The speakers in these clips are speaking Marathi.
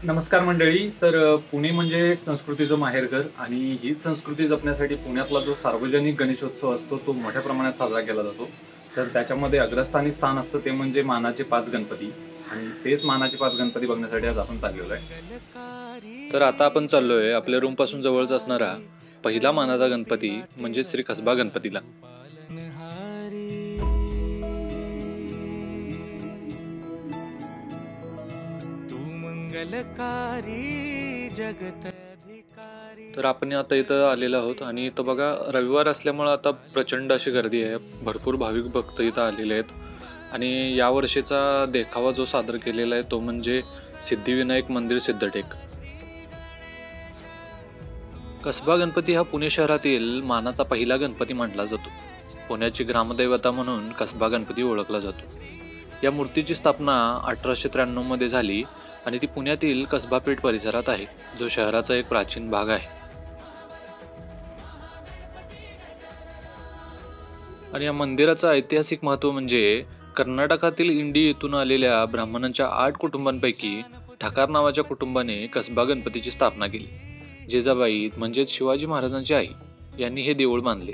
नमस्कार मंडळी. पुणे म्हणजे संस्कृतीचं माहेरघर आणि हीच संस्कृती जपण्यासाठी पुण्यातला जो सार्वजनिक गणेशोत्सव असतो तो मोठ्या प्रमाणात साजरा केला जातो. तर त्याच्यामध्ये अग्रस्थानी स्थान असतं ते म्हणजे मानाचे 5 गणपती आणि तेच मानाचे 5 गणपती बघण्यासाठी आज आपण चाललेलो आहे. तर आता आपण चाललोय आपल्या रूम पासून जवळच असणारा पहिला मानाचा गणपती म्हणजे श्री कसबा गणपतीला. तर आपण आता इथं आलेलो आहोत आणि इथं बघा रविवार असल्यामुळे आता प्रचंड अशी गर्दी आहे. भरपूर भाविक भक्त इथं आलेले आहेत आणि या वर्षीचा देखावा जो सादर केलेला आहे तो म्हणजे सिद्धिविनायक मंदिर सिद्धटेक. कसबा गणपती हा पुणे शहरातील मानाचा पहिला गणपती मानला जातो. पुण्याची ग्रामदैवता म्हणून कसबा गणपती ओळखला जातो. या मूर्तीची स्थापना 1893 मध्ये झाली आणि ती पुण्यातील कसबा पेठ परिसरात आहे, जो शहराचा एक प्राचीन भाग आहे. आणि या मंदिराचं ऐतिहासिक महत्त्व म्हणजे कर्नाटकातील इंडी येथून आलेल्या ब्राह्मणांच्या 8 कुटुंबांपैकी ठाकार नावाच्या कुटुंबाने कसबा गणपतीची स्थापना केली. जिजाबाई म्हणजेच शिवाजी महाराजांची आई यांनी हे देऊळ बांधले.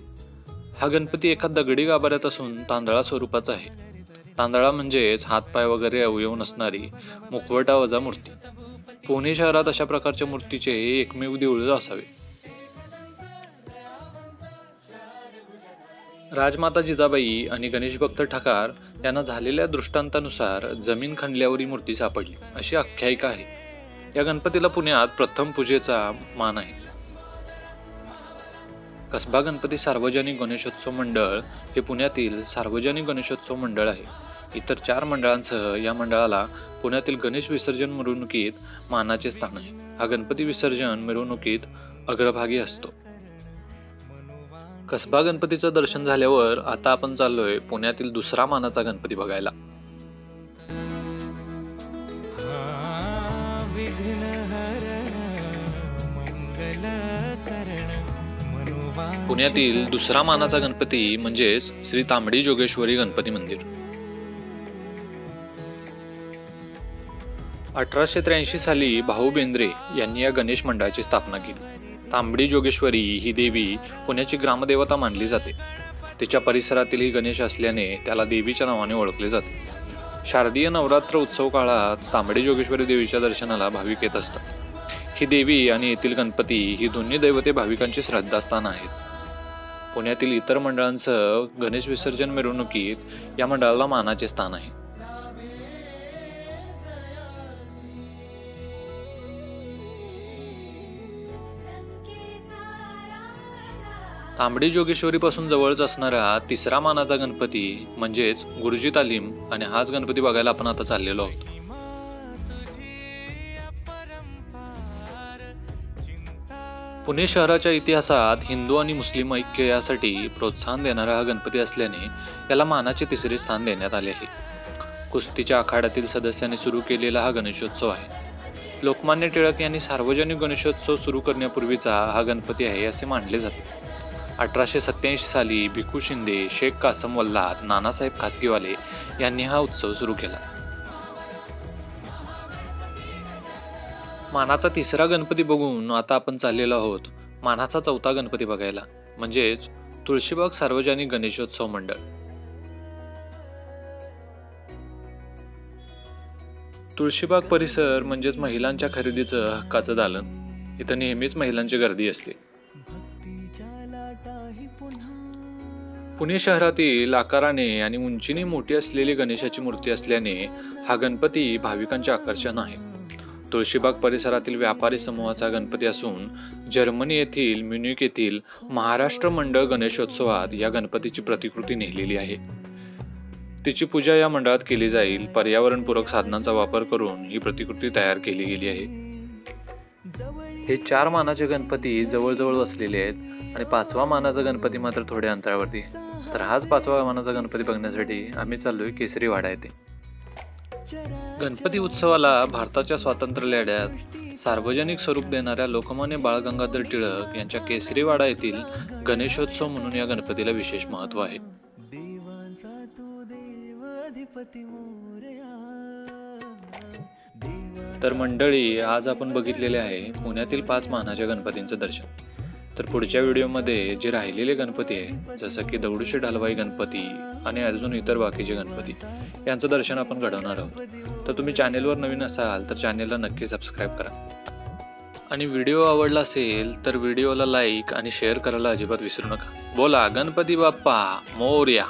हा गणपती एका दगडी गाभाऱ्यात असून तांदळा स्वरूपाचा आहे. तांदळा म्हणजेच हातपाय वगैरे अवयव नसणारी मुखवटा वजा मूर्ती. पुणे शहरात अशा प्रकारच्या मूर्तीचे हे एकमेव देऊळ असावे. राजमाता जिजाबाई आणि गणेश भक्त ठाकार यांना झालेल्या दृष्टांतानुसार जमीन खणल्यावर ही मूर्ती सापडली अशी आख्यायिका आहे. या गणपतीला पुण्यात प्रथम पूजेचा मान आहे. कसबा गणपती सार्वजनिक गणेशोत्सव मंडळ हे पुण्यातील सार्वजनिक गणेशोत्सव मंडळ आहे. इतर 4 मंडळांसह या मंडळाला पुण्यातील गणेश विसर्जन मिरवणुकीत मानाचे स्थान आहे. हा गणपती विसर्जन मिरवणुकीत अग्रभागी असतो. कसबा गणपतीचं दर्शन झाल्यावर आता आपण चाललोय पुण्यातील दुसरा मानाचा गणपती बघायला. पुण्यातील दुसरा मानाचा गणपती म्हणजेच श्री तांबडी जोगेश्वरी गणपती मंदिर. 1883 साली भाऊ बेंद्रे यांनी या गणेश मंडळाची स्थापना केली. तांबडी जोगेश्वरी ही देवी पुण्याची ग्रामदेवता मानली जाते. तिच्या परिसरातील ही गणेश असल्याने त्याला देवीच्या नावाने ओळखले जाते. शारदीय नवरात्र उत्सव काळात तांबडी जोगेश्वरी देवीच्या दर्शनाला भाविक येत असतात. ही देवी आणि येथील गणपती ही दोन्ही दैवते भाविकांची श्रद्धास्थान आहेत. पुण्यातील इतर मंडळांसह गणेश विसर्जन मिरवणुकीत या मंडळाला मानाचे स्थान आहे. तांबडी जोगेश्वरी पासून जवळच असणारा तिसरा मानाचा गणपती म्हणजेच गुरुजी तालीम आणि हाच गणपती बघायला आपण आता चाललेलो आहोत. पुणे शहराच्या इतिहासात हिंदू आणि मुस्लिम ऐक्य यासाठी प्रोत्साहन देणारा हा गणपती असल्याने याला मानाचे तिसरे स्थान देण्यात आले आहे. कुस्तीच्या आखाड्यातील सदस्यांनी सुरू केलेला हा गणेशोत्सव आहे. लोकमान्य टिळक यांनी सार्वजनिक गणेशोत्सव सुरू करण्यापूर्वीचा हा गणपती आहे असे मानले जाते. 1887 साली भिकू शिंदे, शेख कासम वल्लाद, नानासाहेब खासगीवाले यांनी हा उत्सव सुरू केला. मानाचा तिसरा गणपती बघून आता आपण चाललेलो आहोत मानाचा चौथा गणपती बघायला म्हणजेच तुळशीबाग सार्वजनिक गणेशोत्सव मंडळ. तुळशीबाग परिसर म्हणजेच महिलांच्या खरेदीचं हक्काचं दालन. इथं नेहमीच महिलांची गर्दी असते. पुणे शहरातील आकाराने आणि उंचीने मोठी असलेली गणेशाची मूर्ती असल्याने हा गणपती भाविकांचे आकर्षण आहे. तुळशीबाग परिसरातील व्यापारी समूहाचा गणपती असून जर्मनी येथील म्युनिक येथील महाराष्ट्र मंडळ गणेशोत्सवात या गणपतीची प्रतिकृती नेलेली आहे. तिची पूजा या मंडळात केली जाईल. पर्यावरणपूरक साधनांचा वापर करून ही प्रतिकृती तयार केली गेली आहे. हे 4 मानाचे गणपती जवळजवळ वसलेले आहेत आणि 5वा मानाचा गणपती मात्र थोड्या अंतरावरती. तर हाच 5वा मानाचा गणपती बघण्यासाठी आम्ही चाललोय केसरी वाडा येथे. गणपती उत्सवाला भारताच्या स्वातंत्र्य लढ्यात सार्वजनिक स्वरूप देणाऱ्या लोकमान्य बाळ गंगाधर टिळक यांच्या केसरी वाडा येथील गणेशोत्सव म्हणून या गणपतीला विशेष महत्त्व आहे. देवांचा तू देव अधिपती मोरया, देव तर मंडळी, आज आपण बघितलेले आहे पुण्यातील 5 मानाच्या गणपतींचं दर्शन. तर पुढच्या व्हिडिओमध्ये जे राहिलेले गणपती आहे, जसं की दगडूशेठ हलवाई गणपती आणि अजून इतर बाकीचे गणपती, यांचं दर्शन आपण घडवणार आहोत. तर तुम्ही चॅनेलवर नवीन असाल तर चॅनेलला नक्की सबस्क्राईब करा आणि व्हिडिओ आवडला असेल तर व्हिडिओला लाईक आणि शेअर करायला अजिबात विसरू नका. बोला गणपती बाप्पा मोरया.